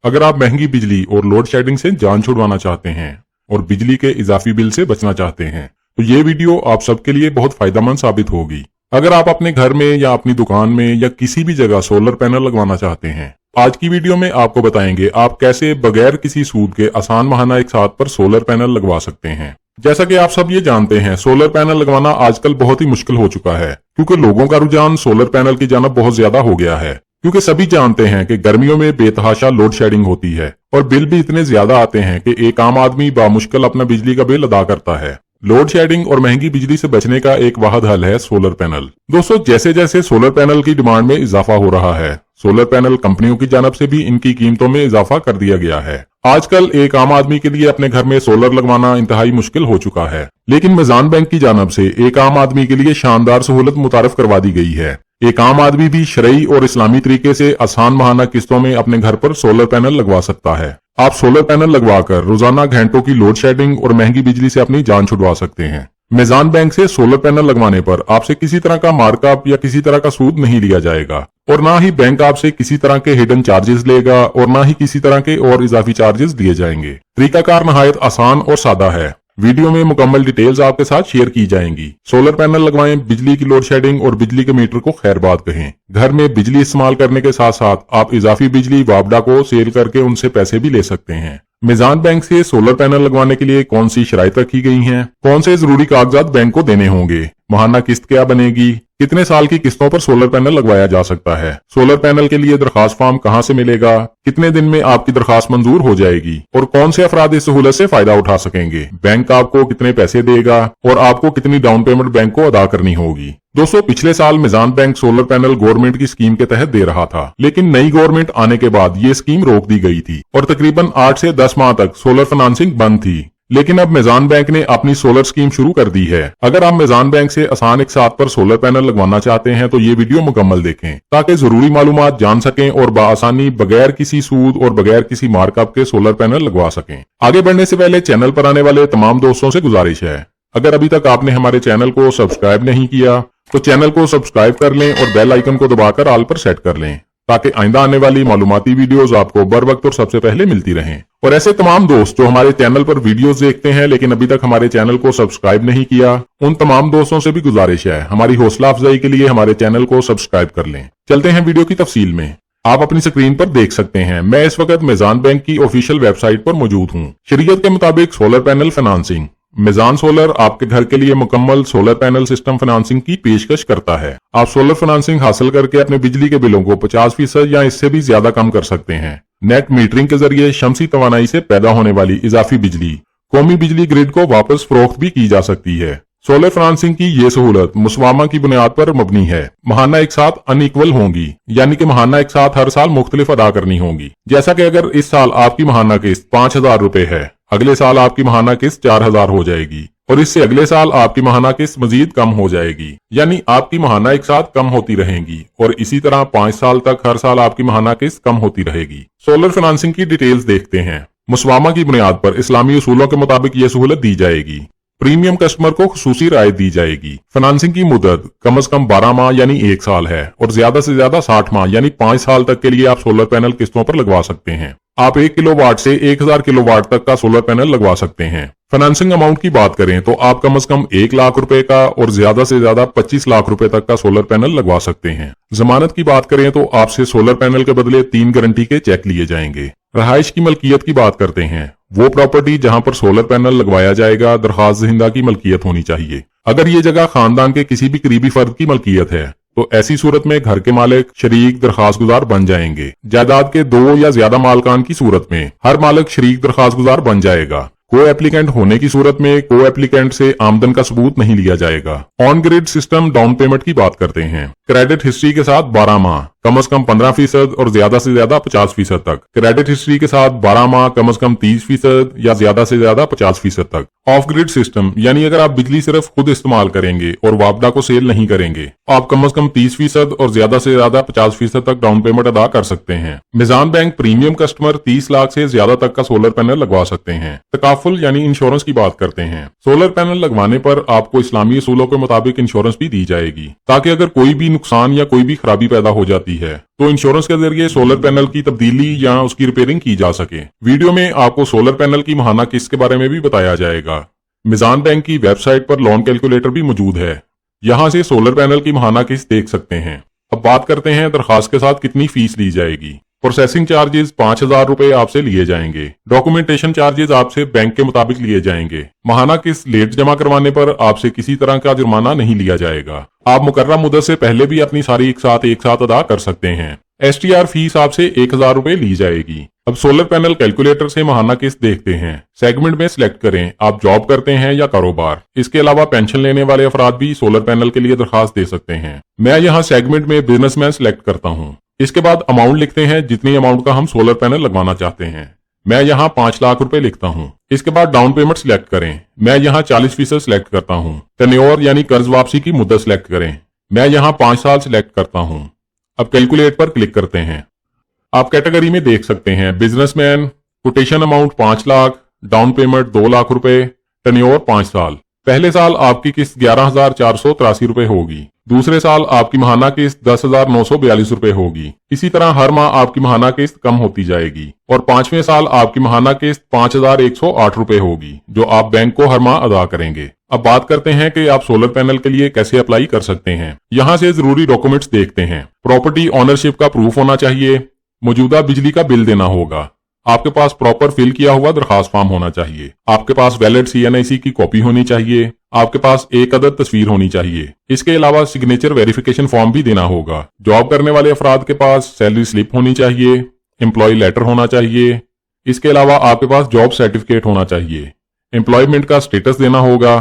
अगर आप महंगी बिजली और लोड शेडिंग से जान छुड़वाना चाहते हैं और बिजली के इजाफी बिल से बचना चाहते हैं तो ये वीडियो आप सबके लिए बहुत फायदेमंद साबित होगी। अगर आप अपने घर में या अपनी दुकान में या किसी भी जगह सोलर पैनल लगवाना चाहते हैं, आज की वीडियो में आपको बताएंगे आप कैसे बगैर किसी सूद के आसान माहाना एक साथ पर सोलर पैनल लगवा सकते हैं। जैसा कि आप सब ये जानते हैं, सोलर पैनल लगवाना आजकल बहुत ही मुश्किल हो चुका है क्योंकि लोगों का रुझान सोलर पैनल की जानब बहुत ज्यादा हो गया है। क्योंकि सभी जानते हैं कि गर्मियों में बेतहाशा लोड शेडिंग होती है और बिल भी इतने ज्यादा आते हैं कि एक आम आदमी बामुश्किल अपना बिजली का बिल अदा करता है। लोड शेडिंग और महंगी बिजली से बचने का एक वाहिद हल है सोलर पैनल। दोस्तों, जैसे जैसे सोलर पैनल की डिमांड में इजाफा हो रहा है, सोलर पैनल कंपनियों की जानब से भी इनकी कीमतों में इजाफा कर दिया गया है। आजकल एक आम आदमी के लिए अपने घर में सोलर लगवाना इंतहाई मुश्किल हो चुका है, लेकिन मिजान बैंक की जानब से एक आम आदमी के लिए शानदार सहूलत मुतारफ करवा दी गई है। एक आम आदमी भी शरई और इस्लामी तरीके से आसान माहाना किस्तों में अपने घर पर सोलर पैनल लगवा सकता है। आप सोलर पैनल लगवाकर रोजाना घंटों की लोड शेडिंग और महंगी बिजली से अपनी जान छुड़वा सकते हैं। मिजान बैंक से सोलर पैनल लगवाने पर आपसे किसी तरह का मार्कअप या किसी तरह का सूद नहीं लिया जाएगा और ना ही बैंक आपसे किसी तरह के हिडन चार्जेस लेगा और ना ही किसी तरह के और इजाफी चार्जेस दिए जाएंगे। तरीकाकार नहायत आसान और सादा है। वीडियो में मुकम्मल डिटेल्स आपके साथ शेयर की जाएंगी। सोलर पैनल लगवाएं, बिजली की लोड शेडिंग और बिजली के मीटर को खैरबाद कहें। घर में बिजली इस्तेमाल करने के साथ साथ आप इजाफी बिजली वापडा को सेल करके उनसे पैसे भी ले सकते हैं। मिजान बैंक से सोलर पैनल लगवाने के लिए कौन सी शराइत रखी गई हैं? कौन से जरूरी कागजात बैंक को देने होंगे? माहाना किस्त क्या बनेगी? कितने साल की किस्तों पर सोलर पैनल लगवाया जा सकता है? सोलर पैनल के लिए दरखास्त फॉर्म कहां से मिलेगा? कितने दिन में आपकी दरखास्त मंजूर हो जाएगी? और कौन से अफराद इस सहूलत से फायदा उठा सकेंगे? बैंक आपको कितने पैसे देगा और आपको कितनी डाउन पेमेंट बैंक को अदा करनी होगी? दोस्तों, पिछले साल मिजान बैंक सोलर पैनल गवर्नमेंट की स्कीम के तहत दे रहा था, लेकिन नई गवर्नमेंट आने के बाद ये स्कीम रोक दी गई थी और तकरीबन 8 से 10 माह तक सोलर फाइनेंसिंग बंद थी। लेकिन अब मिजान बैंक ने अपनी सोलर स्कीम शुरू कर दी है। अगर आप मिजान बैंक से आसान एक साथ पर सोलर पैनल लगवाना चाहते हैं तो ये वीडियो मुकम्मल देखें ताकि जरूरी मालूमात जान सकें और बआसानी बगैर किसी सूद और बगैर किसी मार्कअप के सोलर पैनल लगवा सकें। आगे बढ़ने से पहले चैनल पर आने वाले तमाम दोस्तों से गुजारिश है, अगर अभी तक आपने हमारे चैनल को सब्सक्राइब नहीं किया तो चैनल को सब्सक्राइब कर लें और बेल आइकन को दबाकर ऑल पर सेट कर लें ताकि आइंदा आने वाली मालूमाती वीडियोस आपको बर वक्त और सबसे पहले मिलती रहें। और ऐसे तमाम दोस्त जो हमारे चैनल पर वीडियोस देखते हैं लेकिन अभी तक हमारे चैनल को सब्सक्राइब नहीं किया, उन तमाम दोस्तों से भी गुजारिश है, हमारी हौसला अफजाई के लिए हमारे चैनल को सब्सक्राइब कर लें। चलते हैं वीडियो की तफसील में। आप अपनी स्क्रीन पर देख सकते हैं, मैं इस वक्त मिजान बैंक की ऑफिशियल वेबसाइट पर मौजूद हूँ। शरीयत के मुताबिक सोलर पैनल फाइनेंसिंग मिजान सोलर आपके घर के लिए मुकम्मल सोलर पैनल सिस्टम फाइनेंसिंग की पेशकश करता है। आप सोलर फाइनेंसिंग हासिल करके अपने बिजली के बिलों को 50% या इससे भी ज्यादा कम कर सकते हैं। नेट मीटरिंग के जरिए शमसी तवानाई से पैदा होने वाली इजाफी बिजली कौमी बिजली ग्रिड को वापस फरोख्त भी की जा सकती है। सोलर फाइनेंसिंग की ये सहूलत मुसवामा की बुनियाद पर मबनी है। माहाना एक साथ अनइक्वल होंगी, यानी कि माहाना एक साथ हर साल मुख्तलिफ अदा करनी होंगी। जैसा कि अगर इस साल आपकी माहाना किस्त 5,000 रुपए है, अगले साल आपकी माहाना किस्त 4,000 हो जाएगी और इससे अगले साल आपकी माहाना किस्त मजीद कम हो जाएगी, यानी आपकी माहाना एक साथ कम होती रहेंगी और इसी तरह 5 साल तक हर साल आपकी माहाना किस्त कम होती रहेगी। सोलर फाइनेंसिंग की डिटेल्स देखते हैं। मुसवामा की बुनियाद पर इस्लामी उसूलों के मुताबिक ये सहूलत दी जाएगी। प्रीमियम कस्टमर को खुसूसी रायत दी जाएगी। फाइनेंसिंग की मुद्दत कम से कम 12 माह यानी 1 साल है और ज्यादा से ज्यादा 60 माह यानी 5 साल तक के लिए आप सोलर पैनल किस्तों पर लगवा सकते हैं। आप 1 किलोवाट से 1000 किलोवाट तक का सोलर पैनल लगवा सकते हैं। फाइनेंसिंग अमाउंट की बात करें तो आप कम से कम 1 लाख रुपए का और ज्यादा से ज्यादा 25 लाख रुपए तक का सोलर पैनल लगवा सकते हैं। जमानत की बात करें तो आपसे सोलर पैनल के बदले 3 गारंटी के चेक लिए जाएंगे। रहायश की मलकियत की बात करते हैं, वो प्रॉपर्टी जहां पर सोलर पैनल लगवाया जाएगा दरखास्त दहिंदा की मलकियत होनी चाहिए। अगर ये जगह खानदान के किसी भी करीबी फर्द की मलकियत है तो ऐसी सूरत में घर के मालिक शरीक दरखास्त गुजार बन जाएंगे। जायदाद के 2 या ज्यादा मालकान की सूरत में हर मालिक शरीक दरखास्त गुजार बन जाएगा। को एप्लीकेंट होने की सूरत में को एप्लीकेंट से आमदन का सबूत नहीं लिया जाएगा। On grid system down payment की बात करते हैं। क्रेडिट हिस्ट्री के साथ 12 माह कम से कम 15% और ज्यादा से ज्यादा 50% तक। क्रेडिट हिस्ट्री के साथ 12 माह कम से कम 30% या ज्यादा से ज्यादा 50% तक। ऑफ ग्रिड सिस्टम यानी अगर आप बिजली सिर्फ खुद इस्तेमाल करेंगे और वापडा को सेल नहीं करेंगे, आप कम से कम 30% और ज्यादा से ज्यादा 50% तक डाउन पेमेंट अदा कर सकते हैं। मिजान बैंक प्रीमियम कस्टमर 30 लाख से ज्यादा तक का सोलर पैनल लगवा सकते हैं। तकाफुल यानी इंश्योरेंस की बात करते हैं। सोलर पैनल लगवाने पर आपको इस्लामी उसूलों के मुताबिक इंश्योरेंस भी दी जाएगी ताकि अगर कोई भी नुकसान या कोई भी खराबी पैदा हो जाती है तो इंश्योरेंस के जरिए सोलर पैनल की तब्दीली या उसकी रिपेयरिंग की जा सके। वीडियो में आपको सोलर पैनल की माहाना किस्त के बारे में भी बताया जाएगा। मिजान बैंक की वेबसाइट पर लोन कैलकुलेटर भी मौजूद है, यहाँ से सोलर पैनल की माहाना किस्त देख सकते हैं। अब बात करते हैं दरखास्त के साथ कितनी फीस ली जाएगी। प्रोसेसिंग चार्जेस 5,000 रुपए आपसे लिए जाएंगे। डॉक्यूमेंटेशन चार्जेस आपसे बैंक के मुताबिक लिए जाएंगे। माहाना किस्त लेट जमा करवाने पर आपसे किसी तरह का जुर्माना नहीं लिया जाएगा। आप मुकर्रर मुद्दत से पहले भी अपनी सारी एक साथ अदा कर सकते हैं। STR फीस आपसे 1,000 रुपए ली जाएगी। अब सोलर पैनल कैलकुलेटर से माहाना किस्त देखते हैं। सेगमेंट में सिलेक्ट करें आप जॉब करते हैं या कारोबार। इसके अलावा पेंशन लेने वाले अफराद भी सोलर पैनल के लिए दरखास्त दे सकते हैं। मैं यहाँ सेगमेंट में बिजनेसमैन सिलेक्ट करता हूँ। इसके बाद अमाउंट लिखते हैं जितनी अमाउंट का हम सोलर पैनल लगवाना चाहते हैं। मैं यहाँ 5 लाख रुपए लिखता हूँ। इसके बाद डाउन पेमेंट सिलेक्ट करें। मैं यहाँ 40% सिलेक्ट करता हूँ। टेन्योर यानी कर्ज वापसी की मुद्दत सिलेक्ट करें। मैं यहाँ 5 साल सिलेक्ट करता हूँ। अब कैलकुलेट पर क्लिक करते हैं। आप कैटेगरी में देख सकते हैं businessman, quotation amount 5 lakh, down payment 2 lakh रुपए, टेन्योर 5 साल। पहले साल आपकी किस्त 11,483 रुपए होगी। दूसरे साल आपकी माहाना किस्त 10,942 रुपए होगी। इसी तरह हर माह आपकी माहाना किस्त कम होती जाएगी और 5वें साल आपकी माहाना किस्त 5,108 रुपए होगी जो आप बैंक को हर माह अदा करेंगे। अब बात करते हैं कि आप सोलर पैनल के लिए कैसे अप्लाई कर सकते हैं। यहाँ से जरूरी डॉक्यूमेंट्स देखते हैं। प्रॉपर्टी ओनरशिप का प्रूफ होना चाहिए। मौजूदा बिजली का बिल देना होगा। आपके पास प्रॉपर फिल किया हुआ दरखास्त फॉर्म होना चाहिए। आपके पास वैलिड CNIC की कॉपी होनी चाहिए। आपके पास एक अदद तस्वीर होनी चाहिए। इसके अलावा सिग्नेचर वेरिफिकेशन फॉर्म भी देना होगा। जॉब करने वाले अफराद के पास सैलरी स्लिप होनी चाहिए। एम्प्लॉय लेटर होना चाहिए। इसके अलावा आपके पास जॉब सर्टिफिकेट होना चाहिए। एम्प्लॉयमेंट का स्टेटस देना होगा।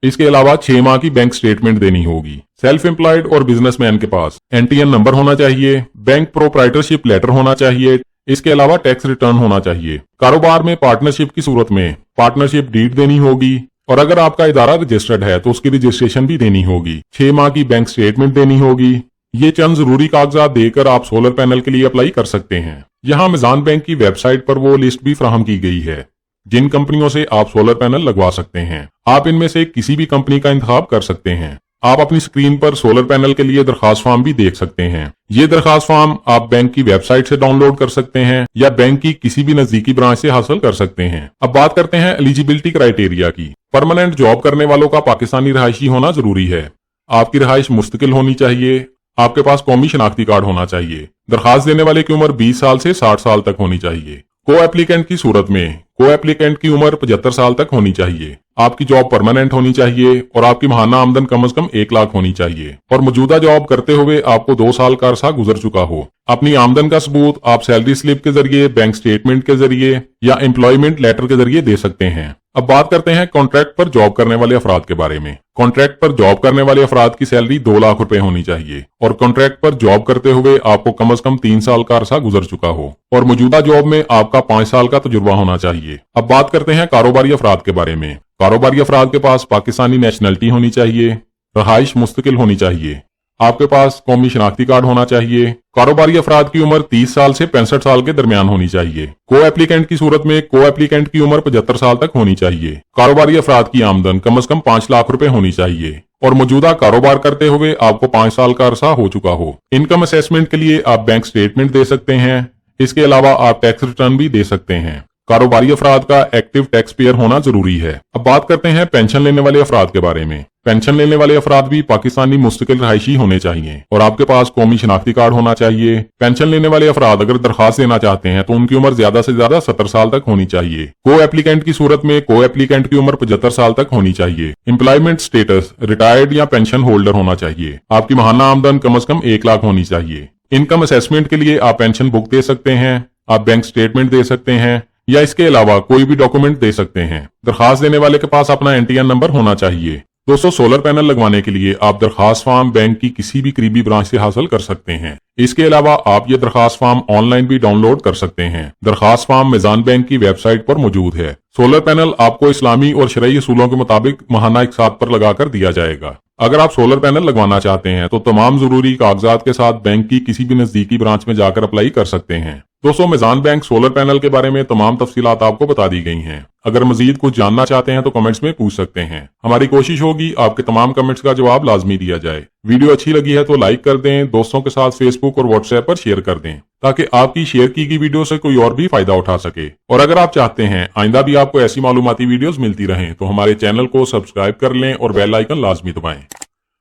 इसके अलावा 6 माह की बैंक स्टेटमेंट देनी होगी। सेल्फ एम्प्लॉयड और बिजनेसमैन के पास NTN नंबर होना चाहिए। बैंक प्रोप्राइटरशिप लेटर होना चाहिए। इसके अलावा टैक्स रिटर्न होना चाहिए। कारोबार में पार्टनरशिप की सूरत में पार्टनरशिप डीड देनी होगी और अगर आपका इदारा रजिस्टर्ड है तो उसकी रजिस्ट्रेशन भी देनी होगी। 6 माह की बैंक स्टेटमेंट देनी होगी। ये चंद जरूरी कागजात देकर आप सोलर पैनल के लिए अप्लाई कर सकते हैं। यहाँ मिजान बैंक की वेबसाइट पर वो लिस्ट भी फ्राहम की गई है जिन कंपनियों से आप सोलर पैनल लगवा सकते हैं। आप इनमें से किसी भी कंपनी का इंतखाब कर सकते हैं। आप अपनी स्क्रीन पर सोलर पैनल के लिए दरखास्त फॉर्म भी देख सकते हैं। ये दरखास्त फॉर्म आप बैंक की वेबसाइट से डाउनलोड कर सकते हैं या बैंक की किसी भी नजदीकी ब्रांच से हासिल कर सकते हैं। अब बात करते हैं एलिजिबिलिटी क्राइटेरिया की। परमानेंट जॉब करने वालों का पाकिस्तानी रहायशी होना जरूरी है। आपकी रहायश मुस्तकिल होनी चाहिए। आपके पास कौमी शनाख्ती कार्ड होना चाहिए। दरखास्त देने वाले की उम्र 20 साल से 60 साल तक होनी चाहिए। को एप्लीकेंट की सूरत में को एप्लीकेंट की उम्र 75 साल तक होनी चाहिए। आपकी जॉब परमानेंट होनी चाहिए और आपकी माहाना आमदन कम से कम 1 लाख होनी चाहिए और मौजूदा जॉब करते हुए आपको 2 साल का अरसा गुजर चुका हो। अपनी आमदन का सबूत आप सैलरी स्लिप के जरिए, बैंक स्टेटमेंट के जरिए या एम्प्लॉयमेंट लेटर के जरिए दे सकते हैं। अब बात करते हैं कॉन्ट्रैक्ट पर जॉब करने वाले अफराद के बारे में। कॉन्ट्रैक्ट पर जॉब करने वाले अफराद की सैलरी 2 लाख रुपए होनी चाहिए और कॉन्ट्रैक्ट पर जॉब करते हुए आपको कम से कम 3 साल का अरसा गुजर चुका हो और मौजूदा जॉब में आपका 5 साल का तजुर्बा होना चाहिए। अब बात करते हैं कारोबारी अफराद के बारे में। कारोबारी अफराद के पास पाकिस्तानी नेशनलिटी होनी चाहिए। रहाइश मुस्तकिल होनी चाहिए। आपके पास कौमी शनाख्ती कार्ड होना चाहिए। कारोबारी अफराद की उम्र 30 साल से 65 साल के दरमियान होनी चाहिए। को एप्लीकेंट की सूरत में को एप्लीकेंट की उम्र 75 साल तक होनी चाहिए। कारोबारी अफराद की आमदन कम से कम 5 लाख रुपए होनी चाहिए और मौजूदा कारोबार करते हुए आपको 5 साल का अरसा हो चुका हो। इनकम असेसमेंट के लिए आप बैंक स्टेटमेंट दे सकते हैं। इसके अलावा आप टैक्स रिटर्न भी दे सकते हैं। कारोबारी अफराद का एक्टिव टैक्स पेयर होना जरूरी है। अब बात करते हैं पेंशन लेने वाले अफराद के बारे में। पेंशन लेने वाले अफराद भी पाकिस्तानी मुस्तकिल रहायशी होने चाहिए और आपके पास कौमी शनाख्ती कार्ड होना चाहिए। पेंशन लेने वाले अफराद अगर दरखास्त देना चाहते हैं तो उनकी उम्र ज्यादा से ज्यादा 70 साल तक होनी चाहिए। को एप्लीकेंट की सूरत में को एप्लीकेंट की उम्र 75 साल तक होनी चाहिए। एम्प्लॉयमेंट स्टेटस रिटायर्ड या पेंशन होल्डर होना चाहिए। आपकी माहाना आमदन कम से कम 1 लाख होनी चाहिए। इनकम असेसमेंट के लिए आप पेंशन बुक दे सकते हैं, आप बैंक स्टेटमेंट दे सकते हैं या इसके अलावा कोई भी डॉक्यूमेंट दे सकते हैं। दरखास्त देने वाले के पास अपना NTN नंबर होना चाहिए। दोस्तों, सोलर पैनल लगवाने के लिए आप दरखास्त फॉर्म बैंक की किसी भी करीबी ब्रांच से हासिल कर सकते हैं। इसके अलावा आप ये दरखास्त फॉर्म ऑनलाइन भी डाउनलोड कर सकते हैं। दरखास्त फॉर्म मिजान बैंक की वेबसाइट पर मौजूद है। सोलर पैनल आपको इस्लामी और शरई असूलों के मुताबिक माहाना एक साथ पर लगाकर दिया जाएगा। अगर आप सोलर पैनल लगवाना चाहते हैं तो तमाम जरूरी कागजात के साथ बैंक की किसी भी नजदीकी ब्रांच में जाकर अप्लाई कर सकते हैं। दोस्तों मेज़ान बैंक सोलर पैनल के बारे में तमाम तफसीलात आपको बता दी गई हैं। अगर मजीद कुछ जानना चाहते हैं तो कमेंट्स में पूछ सकते हैं। हमारी कोशिश होगी आपके तमाम कमेंट्स का जवाब लाजमी दिया जाए। वीडियो अच्छी लगी है तो लाइक कर दें, दोस्तों के साथ फेसबुक और व्हाट्सएप पर शेयर कर दें ताकि आपकी शेयर की गई वीडियो से कोई और भी फायदा उठा सके। और अगर आप चाहते हैं आइंदा भी आपको ऐसी मालूमाती वीडियोस मिलती रहें तो हमारे चैनल को सब्सक्राइब कर लें और बेल आइकन लाजमी दबाएं।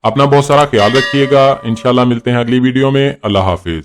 अपना बहुत सारा ख्याल रखिएगा। इंशाल्लाह मिलते हैं अगली वीडियो में। अल्लाह हाफिज।